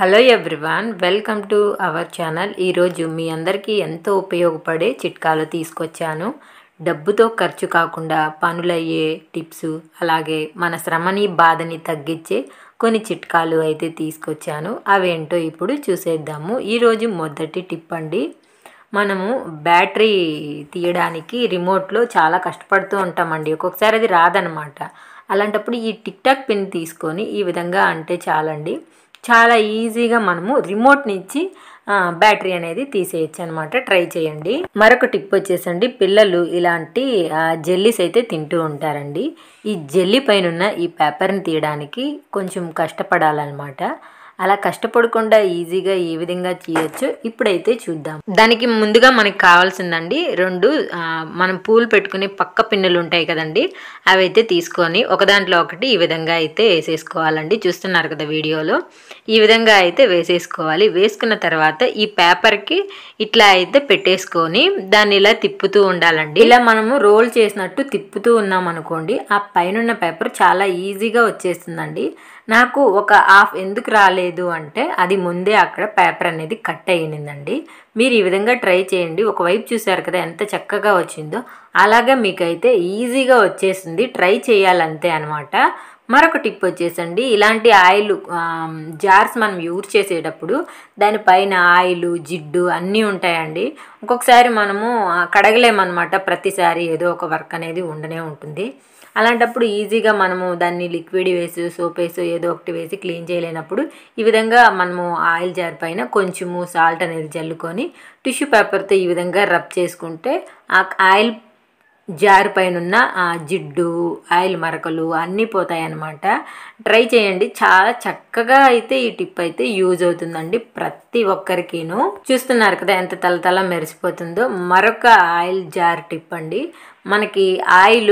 Hello everyone, welcome to our channel. ఈరోజు మీ అందరికీ ఎంతో ఉపయోగపడే చిట్కాలు తీసుకొచ్చాను. డబ్బుతో ఖర్చు కాకుండా పనులయ్యే టిప్స్, అలాగే మన శ్రమని బాధని తగ్గించే కొన్ని చిట్కాలు అయితే తీసుకొచ్చాను. అవేంటో ఇప్పుడు చూసేద్దాము. ఈరోజు మొదటి టిప్ అండి. మనము బ్యాటరీ తీయడానికి రిమోట్లో చాలా కష్టపడుతూ ఉంటామండి. ఒక్కొక్కసారి అది రాదనమాట. అలాంటప్పుడు ఈ టిక్ టాక్ పిన్ తీసుకొని ఈ విధంగా అంటే చాలండి, చాలా ఈజీగా మనము రిమోట్ నుంచి బ్యాటరీ అనేది తీసేయచ్చు అనమాట. ట్రై చేయండి. మరొక టిప్ వచ్చేసండి, పిల్లలు ఇలాంటి జెల్లీస్ అయితే తింటూ ఉంటారండి. ఈ జెల్లీ పైన ఈ పేపర్ని తీయడానికి కొంచెం కష్టపడాలన్నమాట. అలా కష్టపడకుండా ఈజీగా ఏ విధంగా చేయొచ్చు ఇప్పుడైతే చూద్దాం. దానికి ముందుగా మనకి కావాల్సిందండి రెండు మనం పూలు పెట్టుకునే పక్క పిన్నులు ఉంటాయి కదండి, అవి అయితే తీసుకొని ఒక దాంట్లో ఒకటి ఈ విధంగా అయితే వేసేసుకోవాలండి. చూస్తున్నారు కదా వీడియోలో, ఈ విధంగా అయితే వేసేసుకోవాలి. వేసుకున్న తర్వాత ఈ పేపర్కి ఇట్లా అయితే పెట్టేసుకొని దాన్ని ఇలా తిప్పుతూ ఉండాలండి. ఇలా మనము రోల్ చేసినట్టు తిప్పుతూ ఉన్నాం అనుకోండి, ఆ పైన పేపర్ చాలా ఈజీగా వచ్చేస్తుందండి. నాకు ఒక హాఫ్ ఎందుకు రాలేదు అంటే అది ముందే అక్కడ పేపర్ అనేది కట్ అయ్యిందండి. మీరు ఈ విధంగా ట్రై చేయండి. ఒకవైపు చూసారు కదా ఎంత చక్కగా వచ్చిందో, అలాగే మీకైతే ఈజీగా వచ్చేసింది. ట్రై చేయాలంతే అనమాట. మరొక టిప్ వచ్చేసండి, ఇలాంటి ఆయిల్ జార్స్ మనం యూజ్ చేసేటప్పుడు దానిపైన ఆయిల్ జిడ్డు అన్నీ ఉంటాయండి. ఒక్కొక్కసారి మనము కడగలేమన్నమాట. ప్రతిసారి ఏదో ఒక వర్క్ అనేది ఉండనే ఉంటుంది. అలాంటప్పుడు ఈజీగా మనము దాన్ని లిక్విడ్ వేసి సోప్ వేసి ఏదో ఒకటి వేసి క్లీన్ చేయలేనప్పుడు ఈ విధంగా మనము ఆయిల్ జార్ పైన కొంచెము సాల్ట్ అనేది జల్లుకొని టిష్యూ పేపర్తో ఈ విధంగా రబ్ చేసుకుంటే ఆ ఆయిల్ జార్ పైన ఉన్న జిడ్డు ఆయిల్ మరకలు అన్నీ పోతాయి అన్నమాట. ట్రై చేయండి. చాలా చక్కగా అయితే ఈ టిప్ అయితే యూజ్ అవుతుందండి ప్రతి ఒక్కరికిను. చూస్తున్నారు కదా ఎంత తలతల మెరిసిపోతుందో. మరొక ఆయిల్ జార్ టిప్ అండి. మనకి ఆయిల్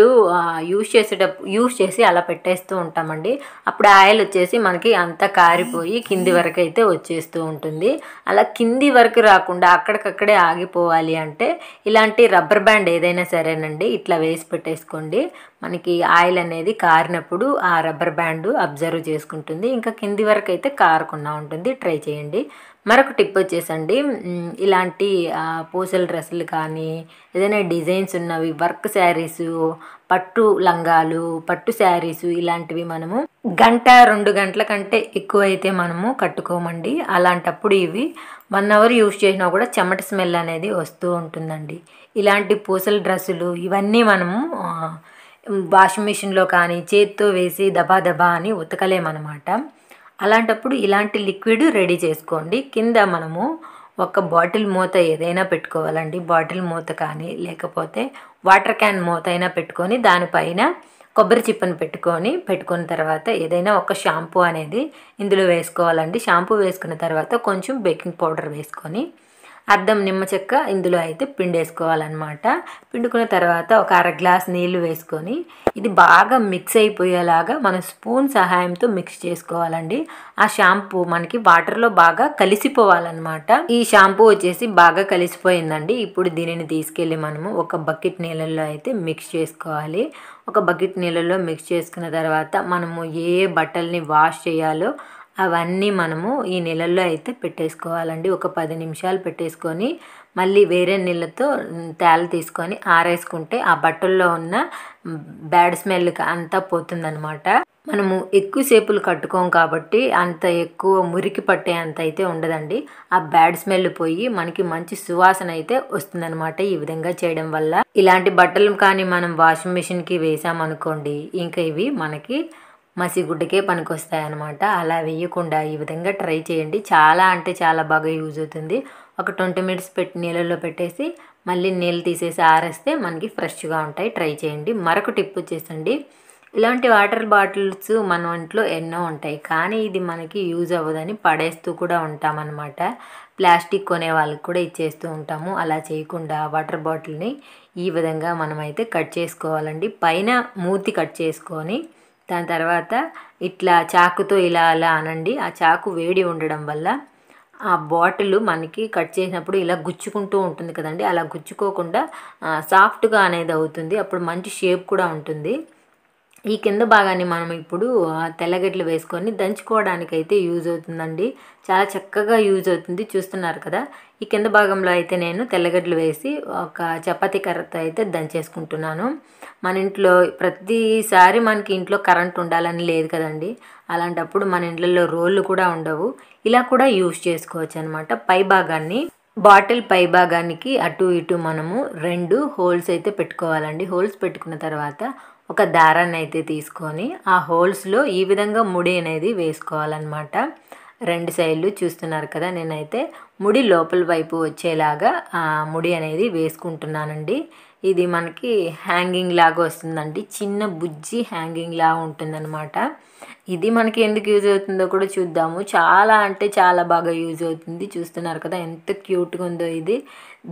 యూజ్ చేసి అలా పెట్టేస్తూ ఉంటామండి. అప్పుడు ఆయిల్ వచ్చేసి మనకి అంతా కారిపోయి కింది వరకు అయితే వచ్చేస్తూ ఉంటుంది. అలా కింది వరకు రాకుండా అక్కడికక్కడే ఆగిపోవాలి అంటే ఇలాంటి రబ్బర్ బ్యాండ్ ఏదైనా సరేనండి, ఇట్లా వేసి పెట్టేసుకోండి. మనకి ఆయిల్ అనేది కారినప్పుడు ఆ రబ్బర్ బ్యాండ్ అబ్జర్వ్ చేసుకుంటుంది, ఇంకా కింది వరకు అయితే కారకుండా ఉంటుంది. ట్రై చేయండి. మరొక టిప్ వచ్చేసండి, ఇలాంటి పూసల డ్రెస్సులు కానీ ఏదైనా డిజైన్స్ ఉన్నవి వర్క్ శారీసు, పట్టు లంగాలు, పట్టు శారీసు ఇలాంటివి మనము 1-2 గంటల కంటే ఎక్కువ అయితే మనము కట్టుకోమండి. అలాంటప్పుడు ఇవి 1 అవర్ యూజ్ చేసినా కూడా చెమట స్మెల్ అనేది వస్తూ ఉంటుందండి. ఇలాంటి పూసల డ్రెస్సులు ఇవన్నీ మనము వాషింగ్ మిషన్లో కానీ చేతితో వేసి దబా దబా అని ఉతకలేమన్నమాట. అలాంటప్పుడు ఇలాంటి లిక్విడ్ రెడీ చేసుకోండి. కింద మనము ఒక బాటిల్ మూత ఏదైనా పెట్టుకోవాలండి. బాటిల్ మూత కానీ లేకపోతే వాటర్ క్యాన్ మూత అయినా పెట్టుకొని దానిపైన కొబ్బరి చిప్పను పెట్టుకున్న తర్వాత ఏదైనా ఒక షాంపూ అనేది ఇందులో వేసుకోవాలండి. షాంపూ వేసుకున్న తర్వాత కొంచెం బేకింగ్ పౌడర్ వేసుకొని అర్ధం నిమ్మ చెక్క ఇందులో అయితే పిండేసుకోవాలన్నమాట. పిండుకున్న తర్వాత ఒక 1/2 గ్లాస్ నీళ్లు వేసుకొని ఇది బాగా మిక్స్ అయిపోయేలాగా మనం స్పూన్ సహాయంతో మిక్స్ చేసుకోవాలండి. ఆ షాంపూ మనకి వాటర్లో బాగా కలిసిపోవాలన్నమాట. ఈ షాంపూ వచ్చేసి బాగా కలిసిపోయిందండి. ఇప్పుడు దీనిని తీసుకెళ్ళి మనము ఒక బకెట్ నీళ్ళల్లో అయితే మిక్స్ చేసుకోవాలి. ఒక బకెట్ నీళ్ళల్లో మిక్స్ చేసుకున్న తర్వాత మనము ఏ బట్టల్ని వాష్ చేయాలో అవన్నీ మనము ఈ నీళ్ళల్లో అయితే పెట్టేసుకోవాలండి. ఒక 10 నిమిషాలు పెట్టేసుకొని మళ్ళీ వేరే నీళ్ళతో తేల తీసుకొని ఆరేసుకుంటే ఆ బట్టల్లో ఉన్న బ్యాడ్ స్మెల్ అంతా పోతుందన్నమాట. మనము ఎక్కువసేపులు కట్టుకోం కాబట్టి అంత ఎక్కువ మురికి పట్టే అంత అయితే ఉండదండి. ఆ బ్యాడ్ స్మెల్ పోయి మనకి మంచి సువాసన అయితే వస్తుందన్నమాట ఈ విధంగా చేయడం వల్ల. ఇలాంటి బట్టలు కానీ మనం వాషింగ్ మిషన్కి వేసామనుకోండి, ఇంకా ఇవి మనకి మసిగుడ్డకే పనికొస్తాయి అన్నమాట. అలా వేయకుండా ఈ విధంగా ట్రై చేయండి. చాలా అంటే చాలా బాగా యూజ్ అవుతుంది. ఒక 20 మినిట్స్ నీళ్ళల్లో పెట్టేసి మళ్ళీ నీళ్ళు తీసేసి ఆరేస్తే మనకి ఫ్రెష్గా ఉంటాయి. ట్రై చేయండి. మరొక టిప్ వచ్చేసండి, ఇలాంటి వాటర్ బాటిల్స్ మన ఇంట్లో ఎన్నో ఉంటాయి, కానీ ఇది మనకి యూజ్ అవ్వదని పడేస్తూ కూడా ఉంటామన్నమాట. ప్లాస్టిక్ కొనే వాళ్ళకి కూడా ఇచ్చేస్తూ ఉంటాము. అలా చేయకుండా వాటర్ బాటిల్ని ఈ విధంగా మనమైతే కట్ చేసుకోవాలండి. పైన మూతి కట్ చేసుకొని దాని తర్వాత ఇట్లా చాకుతో ఇలా అలా అనండి. ఆ చాకు వేడి ఉండడం వల్ల ఆ బాటిల్ మనకి కట్ చేసినప్పుడు ఇలా గుచ్చుకుంటూ ఉంటుంది కదండి, అలా గుచ్చుకోకుండా సాఫ్ట్గా అనేది అవుతుంది. అప్పుడు మంచి షేప్ కూడా ఉంటుంది. ఈ కింద భాగాన్ని మనం ఇప్పుడు తెల్లగడ్డలు వేసుకొని దంచుకోవడానికైతే యూజ్ అవుతుందండి. చాలా చక్కగా యూజ్ అవుతుంది, చూస్తున్నారు కదా. ఈ కింద భాగంలో అయితే నేను తెల్లగడ్డలు వేసి ఒక చపాతీ కర్రతో అయితే దంచేసుకుంటున్నాను. మన ఇంట్లో ప్రతిసారి మనకి ఇంట్లో కరెంట్ ఉండాలని లేదు కదండి. అలాంటప్పుడు మన ఇంట్లో రోళ్ళు కూడా ఉండవు, ఇలా కూడా యూజ్ చేసుకోవచ్చు అనమాట. పై భాగాన్ని బాటిల్ పై భాగానికి అటు ఇటు మనము 2 హోల్స్ అయితే పెట్టుకోవాలండి. హోల్స్ పెట్టుకున్న తర్వాత ఒక దారాన్ని అయితే తీసుకొని ఆ హోల్స్లో ఈ విధంగా ముడి అనేది వేసుకోవాలన్నమాట. 2 సైడ్లు చూస్తున్నారు కదా. నేనైతే ముడి లోపల వైపు వచ్చేలాగా ఆ ముడి అనేది వేసుకుంటున్నానండి. ఇది మనకి హ్యాంగింగ్ లాగా వస్తుందండి, చిన్న బుజ్జి హ్యాంగింగ్ లాగా ఉంటుందన్నమాట. ఇది మనకి ఎందుకు యూజ్ అవుతుందో కూడా చూద్దాము. చాలా అంటే చాలా బాగా యూజ్ అవుతుంది, చూస్తున్నారు కదా ఎంత క్యూట్గా ఉందో ఇది.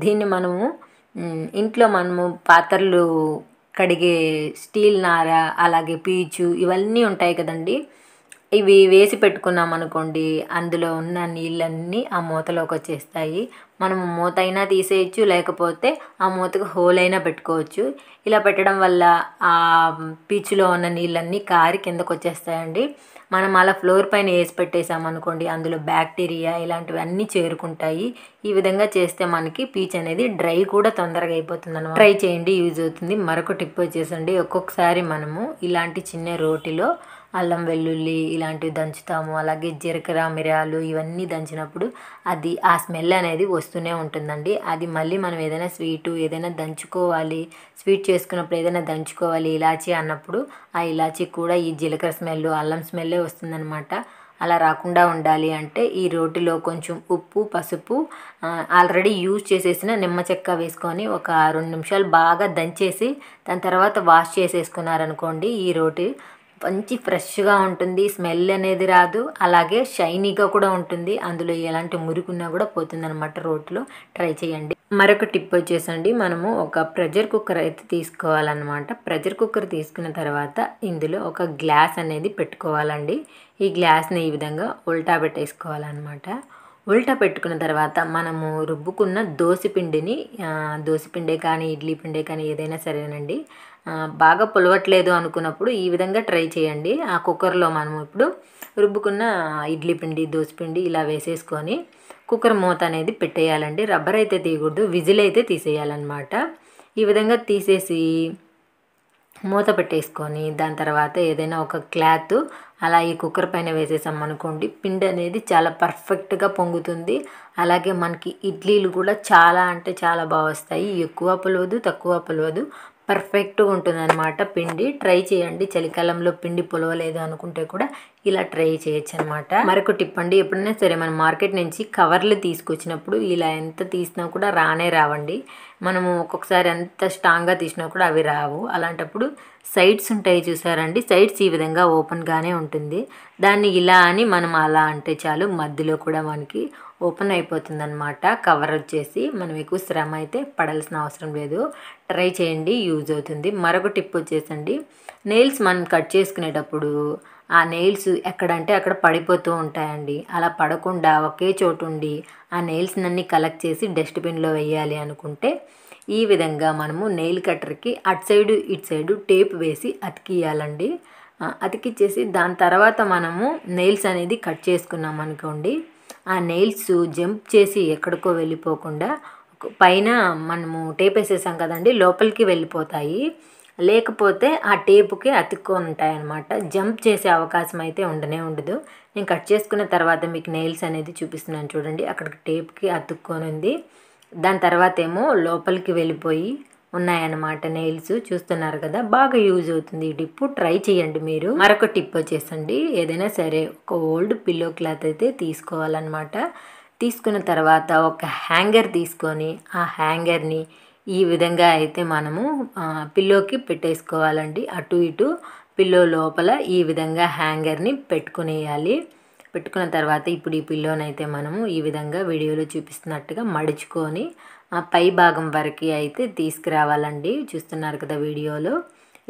దీన్ని మనము ఇంట్లో మనము పాత్రలు కడిగే స్టీల్ నార, అలాగే పీచు ఇవన్నీ ఉంటాయి కదండి. ఇవి వేసి పెట్టుకున్నాం అనుకోండి, అందులో ఉన్న నీళ్ళన్నీ ఆ మూతలోకి వచ్చేస్తాయి. మనము మూత అయినా తీసేయచ్చు, లేకపోతే ఆ మూతకు హోల్ అయినా పెట్టుకోవచ్చు. ఇలా పెట్టడం వల్ల ఆ పీచులో ఉన్న నీళ్ళన్నీ కారి కిందకు వచ్చేస్తాయండి. మనం అలా ఫ్లోర్ పైన వేసి పెట్టేసామనుకోండి, అందులో బ్యాక్టీరియా ఇలాంటివి అన్నీ చేరుకుంటాయి. ఈ విధంగా చేస్తే మనకి పీచ్ అనేది డ్రై కూడా తొందరగా అయిపోతుంది అన్నమాట. ట్రై చేయండి, యూజ్ అవుతుంది. మరొక టిప్ వచ్చేసండి, ఒక్కొక్కసారి మనము ఇలాంటి చిన్న రోటిలో అల్లం వెల్లుల్లి ఇలాంటివి దంచుతాము, అలాగే జీలకర్ర మిరియాలు ఇవన్నీ దంచినప్పుడు అది ఆ స్మెల్ అనేది వస్తూనే ఉంటుందండి. అది మళ్ళీ మనం ఏదైనా స్వీటు ఏదైనా దంచుకోవాలి, స్వీట్ చేసుకున్నప్పుడు ఏదైనా దంచుకోవాలి ఇలాచీ అన్నప్పుడు ఆ ఇలాచీ కూడా ఈ జీలకర్ర స్మెల్ అల్లం స్మెల్లే వస్తుందన్నమాట. అలా రాకుండా ఉండాలి అంటే ఈ రోటిలో కొంచెం ఉప్పు పసుపు ఆల్రెడీ యూజ్ చేసేసిన నిమ్మ చెక్క వేసుకొని ఒక 2 నిమిషాలు బాగా దంచేసి దాని తర్వాత వాష్ చేసేసుకున్నారనుకోండి, ఈ రోటి మంచి ఫ్రెష్గా ఉంటుంది, స్మెల్ అనేది రాదు, అలాగే షైనీగా కూడా ఉంటుంది. అందులో ఎలాంటి మురికున్నా కూడా పోతుందన్నమాట రోట్లో. ట్రై చేయండి. మరొక టిప్ వచ్చేసండి, మనము ఒక ప్రెషర్ కుక్కర్ అయితే తీసుకోవాలన్నమాట. ప్రెషర్ కుక్కర్ తీసుకున్న తర్వాత ఇందులో ఒక గ్లాస్ అనేది పెట్టుకోవాలండి. ఈ గ్లాస్ని ఈ విధంగా ఉల్టా పెట్టేసుకోవాలన్నమాట. ఉల్టా పెట్టుకున్న తర్వాత మనము రుబ్బుకున్న దోసపిండే కానీ ఇడ్లీ పిండే కానీ ఏదైనా సరేనండి, బాగా పులవట్లేదు అనుకున్నప్పుడు ఈ విధంగా ట్రై చేయండి. ఆ కుక్కర్లో మనము ఇప్పుడు రుబ్బుకున్న ఇడ్లీ పిండి దోసపిండి ఇలా వేసేసుకొని కుక్కర్ మూత అనేది పెట్టేయాలండి. రబ్బర్ అయితే తీయకూడదు, విజిల్ అయితే తీసేయాలన్నమాట. ఈ విధంగా తీసేసి మూత పెట్టేసుకొని దాని తర్వాత ఏదైనా ఒక క్లాత్ అలా ఈ కుక్కర్ పైన వేసేసాం అనుకోండి, పిండి అనేది చాలా పర్ఫెక్ట్గా పొంగుతుంది. అలాగే మనకి ఇడ్లీలు కూడా చాలా అంటే చాలా బాగా వస్తాయి. ఎక్కువ పులవదు, తక్కువ పులవదు, పర్ఫెక్ట్గా ఉంటుంది అనమాట పిండి. ట్రై చేయండి. చలికాలంలో పిండి పులవలేదు అనుకుంటే కూడా ఇలా ట్రై చేయొచ్చు అనమాట. మరొక టిప్ అండి, ఎప్పుడైనా సరే మనం మార్కెట్ నుంచి కవర్లు తీసుకొచ్చినప్పుడు ఇలా ఎంత తీసినా కూడా రావండి. మనము ఒక్కొక్కసారి ఎంత స్ట్రాంగ్గా తీసినా కూడా అవి రావు. అలాంటప్పుడు సైడ్స్ ఉంటాయి చూసారండి, సైడ్స్ ఈ విధంగా ఓపెన్గానే ఉంటుంది. దాన్ని ఇలా అని మనం అలా అంటే చాలు, మధ్యలో కూడా మనకి ఓపెన్ అయిపోతుంది అనమాట. కవర్ వచ్చేసి మనం ఎక్కువ శ్రమ అయితే పడాల్సిన అవసరం లేదు. ట్రై చేయండి, యూజ్ అవుతుంది. మరొక టిప్ వచ్చేసండి, నెయిల్స్ మనం కట్ చేసుకునేటప్పుడు ఆ నెయిల్స్ ఎక్కడంటే అక్కడ పడిపోతూ ఉంటాయండి. అలా పడకుండా ఒకే చోటు ఉండి ఆ నెయిల్స్నన్నీ కలెక్ట్ చేసి డస్ట్బిన్లో వేయాలి అనుకుంటే ఈ విధంగా మనము నెయిల్ కట్టర్కి అటు సైడు ఇటు సైడు టేప్ వేసి అతికియాలండి. అతికిచ్చేసి దాని తర్వాత మనము నెయిల్స్ అనేది కట్ చేసుకున్నాం అనుకోండి, ఆ నెయిల్స్ జంప్ చేసి ఎక్కడికో వెళ్ళిపోకుండా పైన మనము టేప్ వేసేసాం కదండి, లోపలికి వెళ్ళిపోతాయి. లేకపోతే ఆ టేపుకి అతుక్కొని ఉంటాయి అన్నమాట. జంప్ చేసే అవకాశం అయితే ఉండదు. నేను కట్ చేసుకున్న తర్వాత మీకు నెయిల్స్ అనేది చూపిస్తున్నాను చూడండి, అక్కడికి టేప్కి అతుక్కొని ఉంది. దాని తర్వాత ఏమో లోపలికి వెళ్ళిపోయి ఉన్నాయన్నమాట నెయిల్స్, చూస్తున్నారు కదా. బాగా యూజ్ అవుతుంది ఈ టిప్, ట్రై చేయండి మీరు. మరొక టిప్ వచ్చేసండి, ఏదైనా సరే ఒక ఓల్డ్ పిల్లో క్లాత్ అయితే తీసుకోవాలన్నమాట. తీసుకున్న తర్వాత ఒక హ్యాంగర్ తీసుకొని ఆ హ్యాంగర్ని ఈ విధంగా అయితే మనము పిల్లోకి పెట్టేసుకోవాలండి. అటు ఇటు పిల్లో లోపల ఈ విధంగా హ్యాంగర్ని పెట్టుకునేయాలి. పెట్టుకున్న తర్వాత ఇప్పుడు ఈ పిల్లోనైతే మనము ఈ విధంగా వీడియోలో చూపిస్తున్నట్టుగా మడుచుకొని పై భాగం వరకు అయితే తీసుకురావాలండి. చూస్తున్నారు కదా వీడియోలో,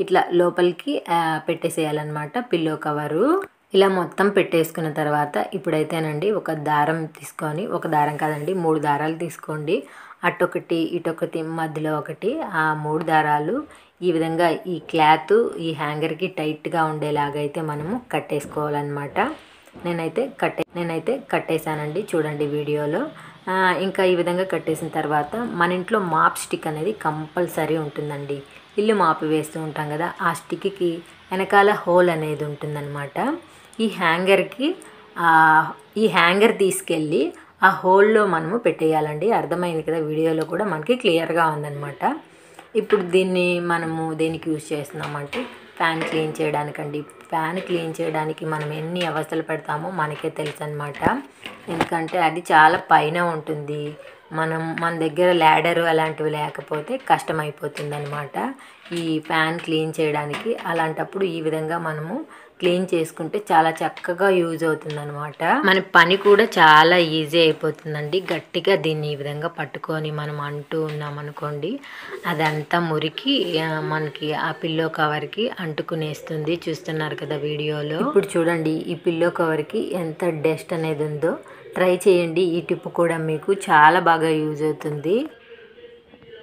ఇట్లా లోపలికి పెట్టేసేయాలన్నమాట పిల్లో కవరు. ఇలా మొత్తం పెట్టేసుకున్న తర్వాత ఇప్పుడైతేనండి ఒక దారం తీసుకొని, ఒక దారం కాదండి 3 దారాలు తీసుకోండి. అటొకటి ఇటొకటి మధ్యలో ఒకటి, ఆ 3 దారాలు ఈ విధంగా ఈ క్లాత్ ఈ హ్యాంగర్కి టైట్గా ఉండేలాగా అయితే మనము కట్టేసుకోవాలన్నమాట. నేనైతే కట్టేశానండి, చూడండి వీడియోలో. ఇంకా ఈ విధంగా కట్టేసిన తర్వాత మన ఇంట్లో మాప్ స్టిక్ అనేది కంపల్సరీ ఉంటుందండి. ఇల్లు మాపు వేస్తూ ఉంటాం కదా, ఆ స్టిక్కి వెనకాల హోల్ అనేది ఉంటుందన్నమాట. ఈ హ్యాంగర్ తీసుకెళ్ళి ఆ హోల్లో మనము పెట్టేయాలండి. అర్థమైంది కదా, వీడియోలో కూడా మనకి క్లియర్గా ఉందన్నమాట. ఇప్పుడు దీన్ని మనము దేనికి యూజ్ చేస్తున్నామంటే ఫ్యాన్ క్లీన్ చేయడానికండి. ఫ్యాన్ క్లీన్ చేయడానికి మనం ఎన్ని అవస్థలు పెడతామో మనకే తెలుసు అనమాట. ఎందుకంటే అది చాలా పైన ఉంటుంది. మన దగ్గర ల్యాడరు అలాంటివి లేకపోతే కష్టమైపోతుంది అనమాట ఈ ఫ్యాన్ క్లీన్ చేయడానికి. అలాంటప్పుడు ఈ విధంగా మనము క్లీన్ చేసుకుంటే చాలా చక్కగా యూజ్ అవుతుంది అనమాట. మన పని కూడా చాలా ఈజీ అయిపోతుందండి. గట్టిగా దీన్ని ఈ విధంగా పట్టుకొని మనం అంటూ ఉన్నామనుకోండి, అదంతా మురికి మనకి ఆ పిల్లో కవర్కి అంటుకునేస్తుంది. చూస్తున్నారు కదా వీడియోలో. ఇప్పుడు చూడండి ఈ పిల్లో కవర్కి ఎంత డస్ట్ అనేది ఉందో. ట్రై చేయండి, ఈ టిప్ కూడా మీకు చాలా బాగా యూజ్ అవుతుంది.